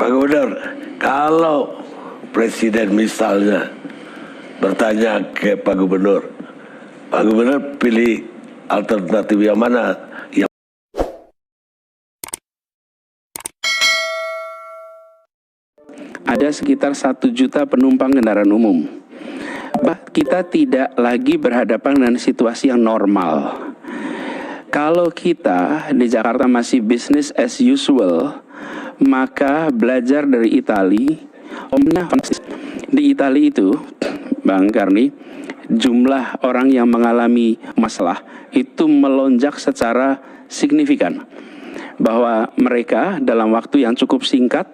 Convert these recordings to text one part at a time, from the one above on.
Pak Gubernur, kalau Presiden misalnya bertanya ke Pak Gubernur pilih alternatif yang mana? Ada sekitar 1 juta penumpang kendaraan umum. Kita tidak lagi berhadapan dengan situasi yang normal. Kalau kita di Jakarta masih business as usual, maka belajar dari Italia. Di Italia itu, Bang Karni, jumlah orang yang mengalami masalah itu melonjak secara signifikan. Bahwa mereka dalam waktu yang cukup singkat,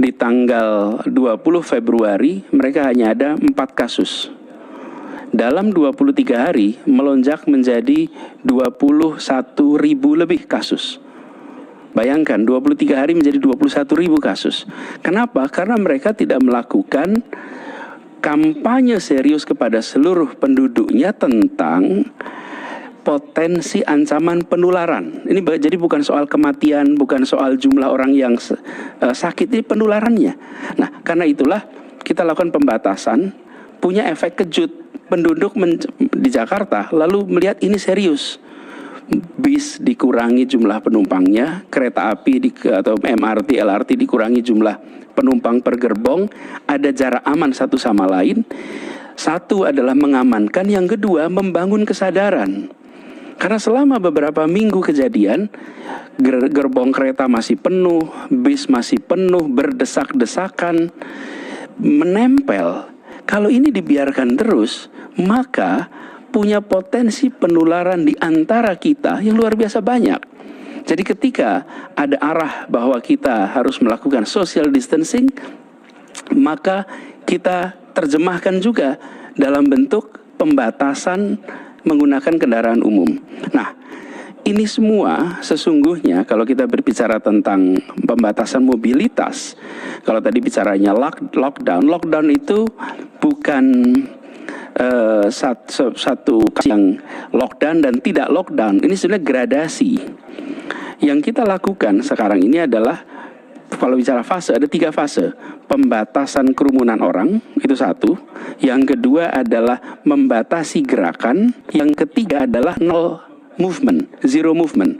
di tanggal 20 Februari mereka hanya ada 4 kasus. Dalam 23 hari melonjak menjadi 21.000 lebih kasus. Bayangkan 23 hari menjadi 21.000 kasus. Kenapa? Karena mereka tidak melakukan kampanye serius kepada seluruh penduduknya tentang potensi ancaman penularan. Ini jadi bukan soal kematian, bukan soal jumlah orang yang sakit, ini penularannya. Nah, karena itulah kita lakukan pembatasan, punya efek kejut. Penduduk di Jakarta lalu melihat ini serius. Bis dikurangi jumlah penumpangnya, kereta api atau MRT, LRT dikurangi jumlah penumpang per gerbong, ada jarak aman satu sama lain. Satu adalah mengamankan, yang kedua membangun kesadaran. Karena selama beberapa minggu kejadian, gerbong kereta masih penuh, bis masih penuh, berdesak-desakan, menempel. Kalau ini dibiarkan terus, maka punya potensi penularan di antara kita yang luar biasa banyak. Jadi ketika ada arah bahwa kita harus melakukan social distancing, maka kita terjemahkan juga dalam bentuk pembatasan menggunakan kendaraan umum. Nah, ini semua sesungguhnya kalau kita berbicara tentang pembatasan mobilitas, kalau tadi bicaranya lockdown itu bukan satu yang lockdown dan tidak lockdown. Ini sebenarnya gradasi. Yang kita lakukan sekarang ini adalah, kalau bicara fase, ada 3 fase. Pembatasan kerumunan orang, itu satu. Yang kedua adalah membatasi gerakan. Yang ketiga adalah zero movement.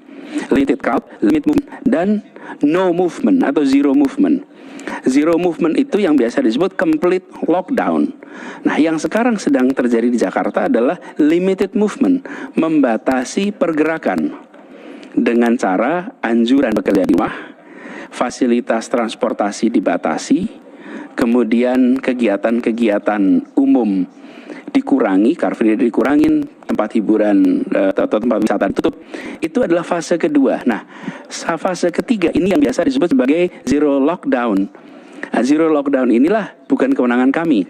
Limited crowd, limit movement, dan no movement atau zero movement. Zero movement itu yang biasa disebut complete lockdown. Nah, yang sekarang sedang terjadi di Jakarta adalah limited movement, membatasi pergerakan dengan cara anjuran bekerja di rumah, fasilitas transportasi dibatasi, kemudian kegiatan-kegiatan umum dikurangi, Car Free Day dikurangin, tempat hiburan atau tempat wisata ditutup. Itu adalah fase kedua. Nah, fase ketiga ini yang biasa disebut sebagai zero lockdown. Nah, zero lockdown inilah bukan kewenangan kami.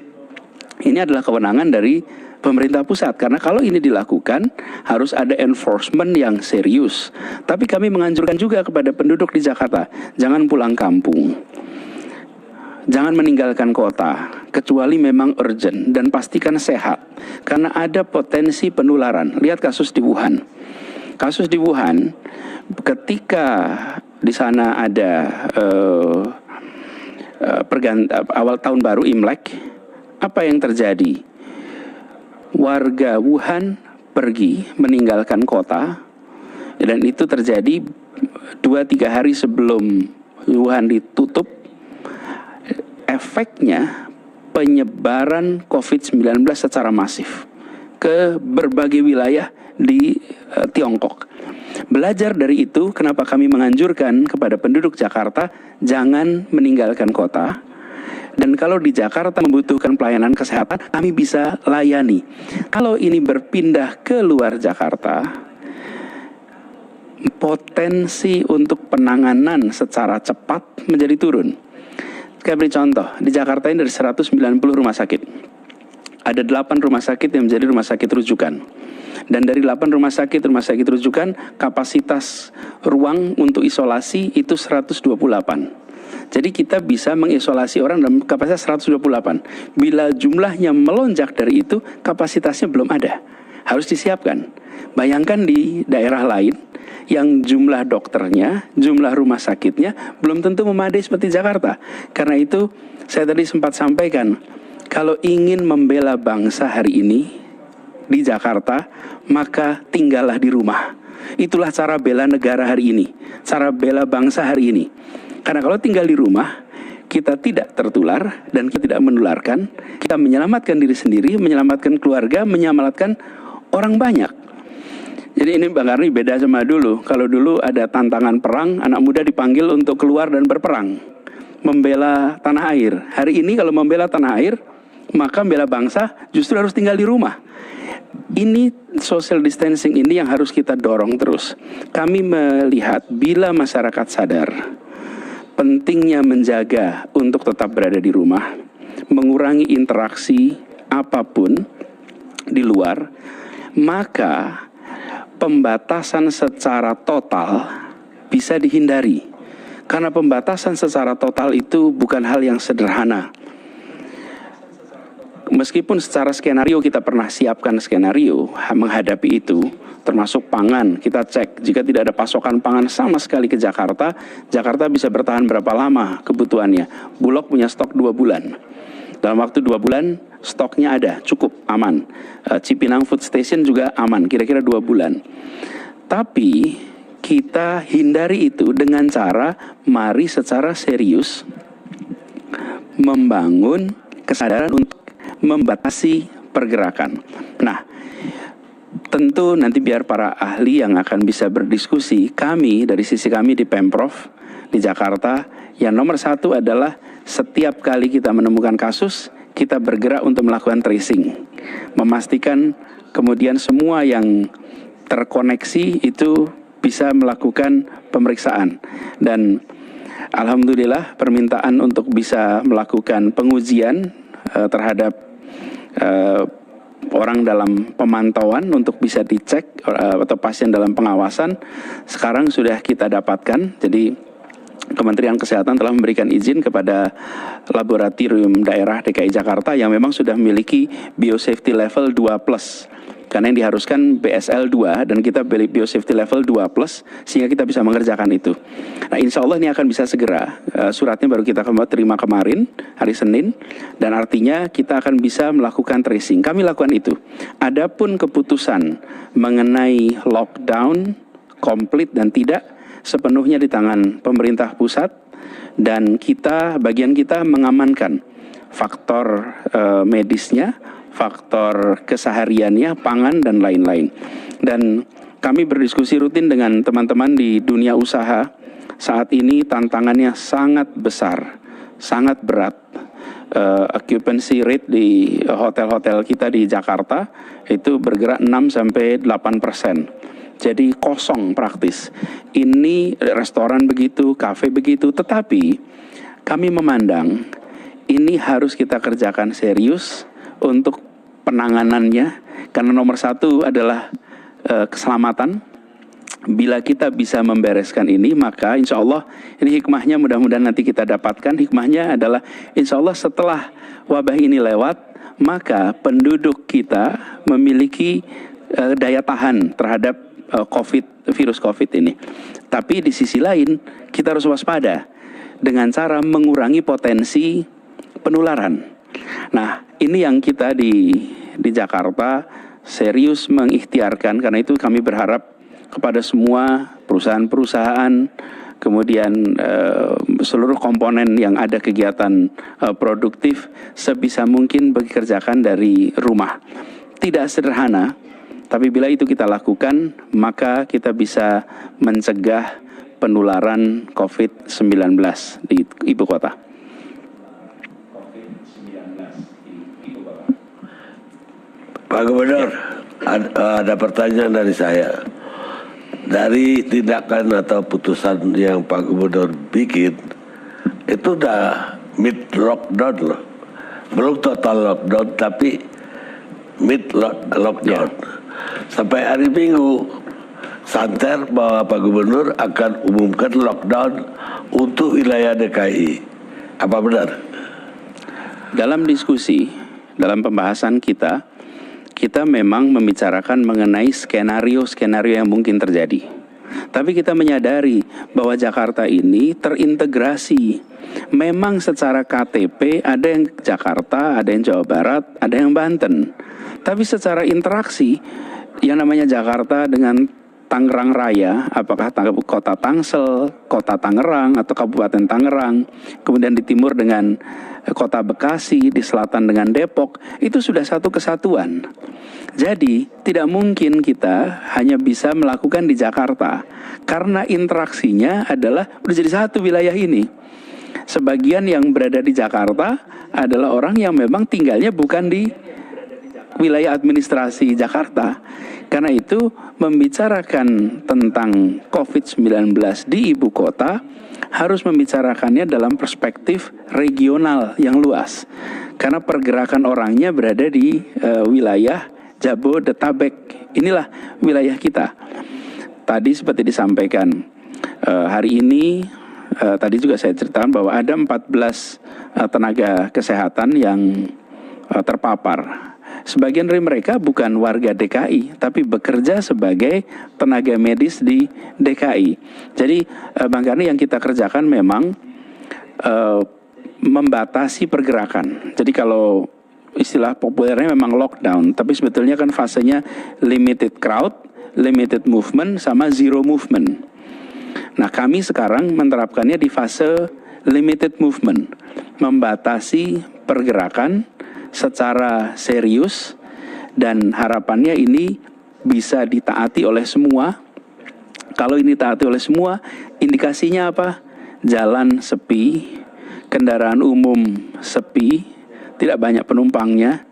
Ini adalah kewenangan dari pemerintah pusat, karena kalau ini dilakukan harus ada enforcement yang serius. Tapi kami menganjurkan juga kepada penduduk di Jakarta, jangan pulang kampung, jangan meninggalkan kota kecuali memang urgent, dan pastikan sehat karena ada potensi penularan. Lihat kasus di Wuhan. Kasus di Wuhan, ketika di sana ada awal tahun baru Imlek, apa yang terjadi? Warga Wuhan pergi meninggalkan kota, dan itu terjadi 2-3 hari sebelum Wuhan ditutup. Efeknya penyebaran COVID-19 secara masif ke berbagai wilayah di Tiongkok. Belajar dari itu, kenapa kami menganjurkan kepada penduduk Jakarta jangan meninggalkan kota. Dan kalau di Jakarta membutuhkan pelayanan kesehatan, kami bisa layani. Kalau ini berpindah ke luar Jakarta, potensi untuk penanganan secara cepat menjadi turun. Saya beri contoh, di Jakarta ini dari 190 rumah sakit, ada 8 rumah sakit yang menjadi rumah sakit rujukan. Dan dari 8 rumah sakit rujukan, kapasitas ruang untuk isolasi itu 128. Jadi kita bisa mengisolasi orang dalam kapasitas 128. Bila jumlahnya melonjak dari itu, kapasitasnya belum ada. Harus disiapkan. Bayangkan di daerah lain yang jumlah dokternya, jumlah rumah sakitnya belum tentu memadai seperti Jakarta. Karena itu saya tadi sempat sampaikan, kalau ingin membela bangsa hari ini di Jakarta, maka tinggallah di rumah. Itulah cara bela negara hari ini, cara bela bangsa hari ini. Karena kalau tinggal di rumah, kita tidak tertular dan kita tidak menularkan. Kita menyelamatkan diri sendiri, menyelamatkan keluarga, menyelamatkan orang banyak. Jadi ini Bang Karni beda sama dulu. Kalau dulu ada tantangan perang, anak muda dipanggil untuk keluar dan berperang, membela tanah air. Hari ini kalau membela tanah air, maka membela bangsa justru harus tinggal di rumah. Ini social distancing ini yang harus kita dorong terus. Kami melihat bila masyarakat sadar pentingnya menjaga untuk tetap berada di rumah, mengurangi interaksi apapun di luar, maka pembatasan secara total bisa dihindari. Karena pembatasan secara total itu bukan hal yang sederhana. Meskipun secara skenario kita pernah siapkan skenario menghadapi itu, termasuk pangan, kita cek jika tidak ada pasokan pangan sama sekali ke Jakarta, Jakarta bisa bertahan berapa lama kebutuhannya. Bulog punya stok 2 bulan. Dalam waktu 2 bulan stoknya ada, cukup aman. Cipinang Food Station juga aman, kira-kira 2 bulan. Tapi kita hindari itu dengan cara mari secara serius membangun kesadaran untuk membatasi pergerakan. Nah, tentu nanti biar para ahli yang akan bisa berdiskusi, kami dari sisi kami di Pemprov di Jakarta, yang nomor 1 adalah setiap kali kita menemukan kasus, kita bergerak untuk melakukan tracing, memastikan kemudian semua yang terkoneksi itu bisa melakukan pemeriksaan. Dan alhamdulillah permintaan untuk bisa melakukan pengujian terhadap orang dalam pemantauan untuk bisa dicek atau pasien dalam pengawasan sekarang sudah kita dapatkan. Jadi Kementerian Kesehatan telah memberikan izin kepada laboratorium daerah DKI Jakarta yang memang sudah memiliki biosafety level 2+. Karena yang diharuskan BSL 2 dan kita beli biosafety level 2+, sehingga kita bisa mengerjakan itu. Nah, insya Allah ini akan bisa segera. Suratnya baru kita terima kemarin, hari Senin, dan artinya kita akan bisa melakukan tracing. Kami lakukan itu. Adapun keputusan mengenai lockdown komplit dan tidak, sepenuhnya di tangan pemerintah pusat, dan bagian kita mengamankan faktor medisnya, faktor kesehariannya, pangan dan lain-lain. Dan kami berdiskusi rutin dengan teman-teman di dunia usaha. Saat ini tantangannya sangat besar, sangat berat. Occupancy rate di hotel-hotel kita di Jakarta itu bergerak 6-8%. Jadi kosong praktis. Ini restoran begitu, kafe begitu, tetapi kami memandang ini harus kita kerjakan serius untuk penanganannya, karena nomor 1 adalah keselamatan. Bila kita bisa membereskan ini, maka insya Allah ini hikmahnya mudah-mudahan nanti kita dapatkan. Hikmahnya adalah insya Allah setelah wabah ini lewat, maka penduduk kita memiliki daya tahan terhadap virus COVID ini. Tapi di sisi lain kita harus waspada dengan cara mengurangi potensi penularan. Nah, ini yang kita di Jakarta serius mengikhtiarkan. Karena itu kami berharap kepada semua perusahaan-perusahaan, kemudian seluruh komponen yang ada kegiatan produktif, sebisa mungkin bekerjakan dari rumah. Tidak sederhana, tapi bila itu kita lakukan, maka kita bisa mencegah penularan COVID-19 di ibu kota. Pak Gubernur, ada pertanyaan dari saya. Dari tindakan atau putusan yang Pak Gubernur bikin, itu udah mid lockdown loh. Belum total lockdown, tapi mid lockdown. Sampai hari Minggu, santer bahwa Pak Gubernur akan umumkan lockdown untuk wilayah DKI. Apa benar? Dalam diskusi, dalam pembahasan kita kita memang membicarakan mengenai skenario-skenario yang mungkin terjadi. Tapi kita menyadari bahwa Jakarta ini terintegrasi. Memang secara KTP ada yang Jakarta, ada yang Jawa Barat, ada yang Banten. Tapi secara interaksi, yang namanya Jakarta dengan Tangerang Raya, apakah kota Tangsel, kota Tangerang, atau Kabupaten Tangerang, kemudian di timur dengan kota Bekasi, di selatan dengan Depok, itu sudah satu kesatuan. Jadi tidak mungkin kita hanya bisa melakukan di Jakarta, karena interaksinya adalah udah jadi satu wilayah ini. Sebagian yang berada di Jakarta adalah orang yang memang tinggalnya bukan di wilayah administrasi Jakarta. Karena itu membicarakan tentang COVID-19 di ibu kota harus membicarakannya dalam perspektif regional yang luas. Karena pergerakan orangnya berada di wilayah Jabodetabek. Inilah wilayah kita. Tadi seperti disampaikan, hari ini tadi juga saya ceritakan bahwa ada 14 tenaga kesehatan yang terpapar. Sebagian dari mereka bukan warga DKI, tapi bekerja sebagai tenaga medis di DKI. Jadi Bang Karni, yang kita kerjakan memang membatasi pergerakan. Jadi kalau istilah populernya memang lockdown, tapi sebetulnya kan fasenya limited crowd, limited movement, sama zero movement. Nah, kami sekarang menerapkannya di fase limited movement, membatasi pergerakan secara serius, dan harapannya ini bisa ditaati oleh semua. Kalau ini ditaati oleh semua, indikasinya apa? Jalan sepi, kendaraan umum sepi, tidak banyak penumpangnya,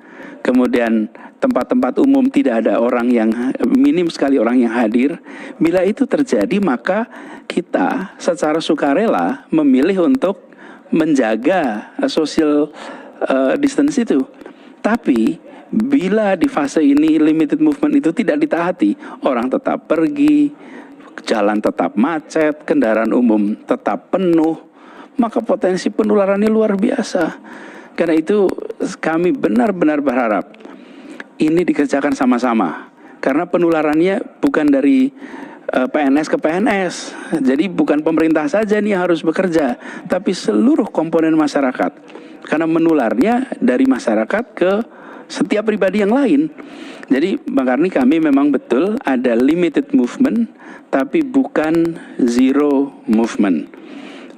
kemudian tempat-tempat umum tidak ada orang yang, minim sekali orang yang hadir. Bila itu terjadi, maka kita secara sukarela memilih untuk menjaga social distance itu. Tapi bila di fase ini limited movement itu tidak ditaati, orang tetap pergi, jalan tetap macet, kendaraan umum tetap penuh, maka potensi penularannya luar biasa. Karena itu kami benar-benar berharap ini dikerjakan sama-sama. Karena penularannya bukan dari PNS ke PNS. Jadi bukan pemerintah saja nih yang harus bekerja, tapi seluruh komponen masyarakat. Karena menularnya dari masyarakat ke setiap pribadi yang lain. Jadi Bang Karni, kami memang betul ada limited movement, tapi bukan zero movement.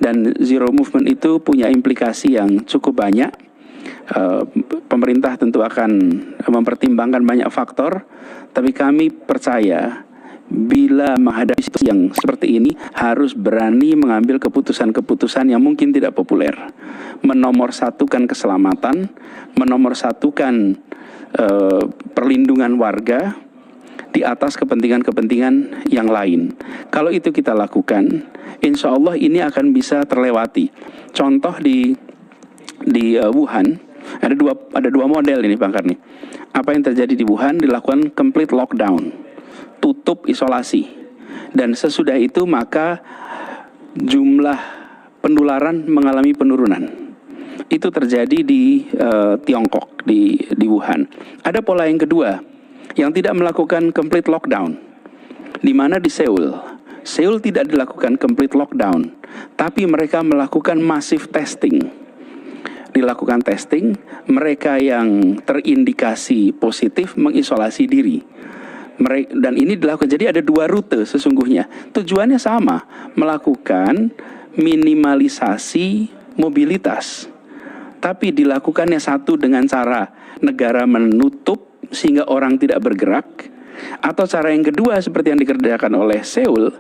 Dan zero movement itu punya implikasi yang cukup banyak. Pemerintah tentu akan mempertimbangkan banyak faktor, tapi kami percaya bila menghadapi situasi yang seperti ini harus berani mengambil keputusan-keputusan yang mungkin tidak populer, menomorsatukan keselamatan, menomorsatukan perlindungan warga di atas kepentingan-kepentingan yang lain. Kalau itu kita lakukan, insya Allah ini akan bisa terlewati. Contoh di Wuhan ada dua model ini Bang Karni. Apa yang terjadi di Wuhan? Dilakukan complete lockdown, tutup isolasi, dan sesudah itu maka jumlah penularan mengalami penurunan. Itu terjadi di Tiongkok, di Wuhan. Ada pola yang kedua yang tidak melakukan complete lockdown, di mana di Seoul tidak dilakukan complete lockdown, tapi mereka melakukan massive testing. Dilakukan testing, mereka yang terindikasi positif mengisolasi diri. Dan ini dilakukan, jadi ada dua rute sesungguhnya. Tujuannya sama, melakukan minimalisasi mobilitas. Tapi dilakukannya satu dengan cara negara menutup sehingga orang tidak bergerak. Atau cara yang kedua seperti yang dikerjakan oleh Seoul,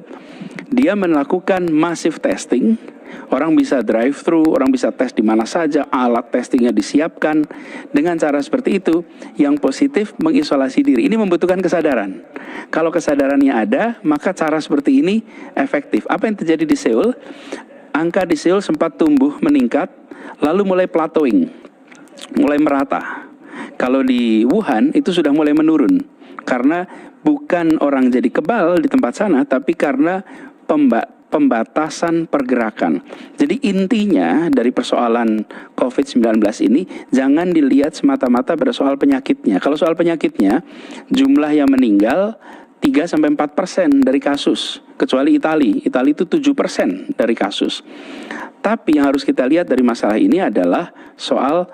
dia melakukan massive testing. Orang bisa drive-thru, orang bisa tes di mana saja, alat testingnya disiapkan. Dengan cara seperti itu, yang positif mengisolasi diri. Ini membutuhkan kesadaran. Kalau kesadarannya ada, maka cara seperti ini efektif. Apa yang terjadi di Seoul? Angka di Seoul sempat tumbuh meningkat, lalu mulai plateauing, mulai merata. Kalau di Wuhan itu sudah mulai menurun, karena bukan orang jadi kebal di tempat sana, tapi karena pembatasan pergerakan. Jadi intinya dari persoalan COVID-19 ini jangan dilihat semata-mata pada soal penyakitnya. Kalau soal penyakitnya, jumlah yang meninggal 3-4% dari kasus, kecuali Italia itu 7% dari kasus. Tapi yang harus kita lihat dari masalah ini adalah soal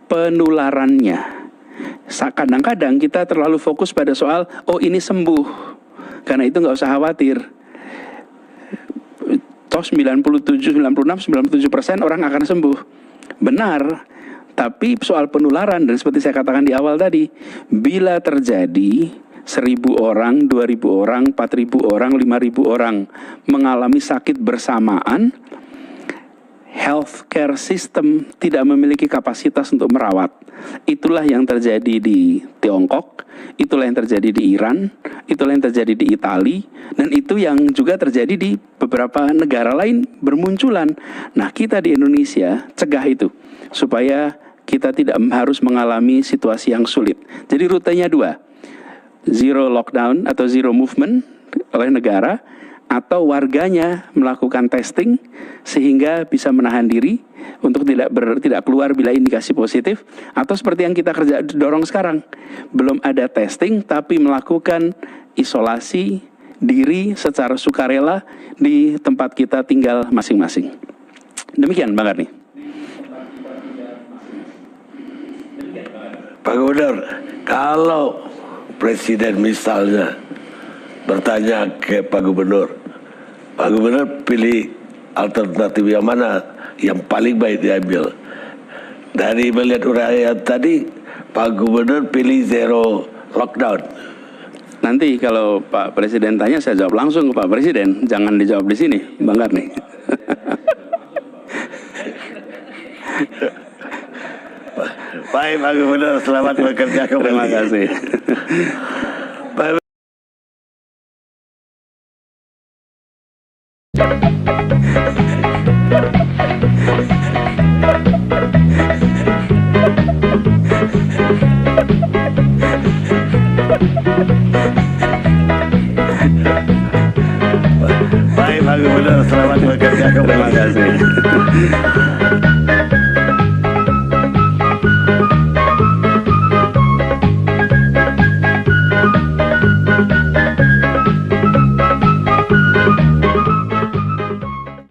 penularannya. Kadang-kadang kita terlalu fokus pada soal, oh ini sembuh, karena itu nggak usah khawatir. Toh 97% orang akan sembuh. Benar, tapi soal penularan, dan seperti saya katakan di awal tadi, bila terjadi 1.000 orang, 2.000 orang, 4.000 orang, 5.000 orang mengalami sakit bersamaan, healthcare system tidak memiliki kapasitas untuk merawat. Itulah yang terjadi di Tiongkok, itulah yang terjadi di Iran, itulah yang terjadi di Italia, dan itu yang juga terjadi di beberapa negara lain bermunculan. Nah, kita di Indonesia cegah itu supaya kita tidak harus mengalami situasi yang sulit. Jadi rutenya dua, zero lockdown atau zero movement oleh negara, atau warganya melakukan testing sehingga bisa menahan diri untuk tidak keluar bila indikasi positif, atau seperti yang kita dorong sekarang, belum ada testing tapi melakukan isolasi diri secara sukarela di tempat kita tinggal masing-masing. Demikian Bang Karni. Pak Gubernur, kalau Presiden misalnya bertanya ke Pak Gubernur pilih alternatif yang mana yang paling baik diambil. Dari melihat uraian tadi, Pak Gubernur pilih zero lockdown. Nanti kalau Pak Presiden tanya, saya jawab langsung ke Pak Presiden, jangan dijawab di sini, Bang Karni. Baik Pak Gubernur, selamat bekerja kembali. Terima kasih. Baik Pak Gubernur, selamat bekerja kembali. Terima kasih.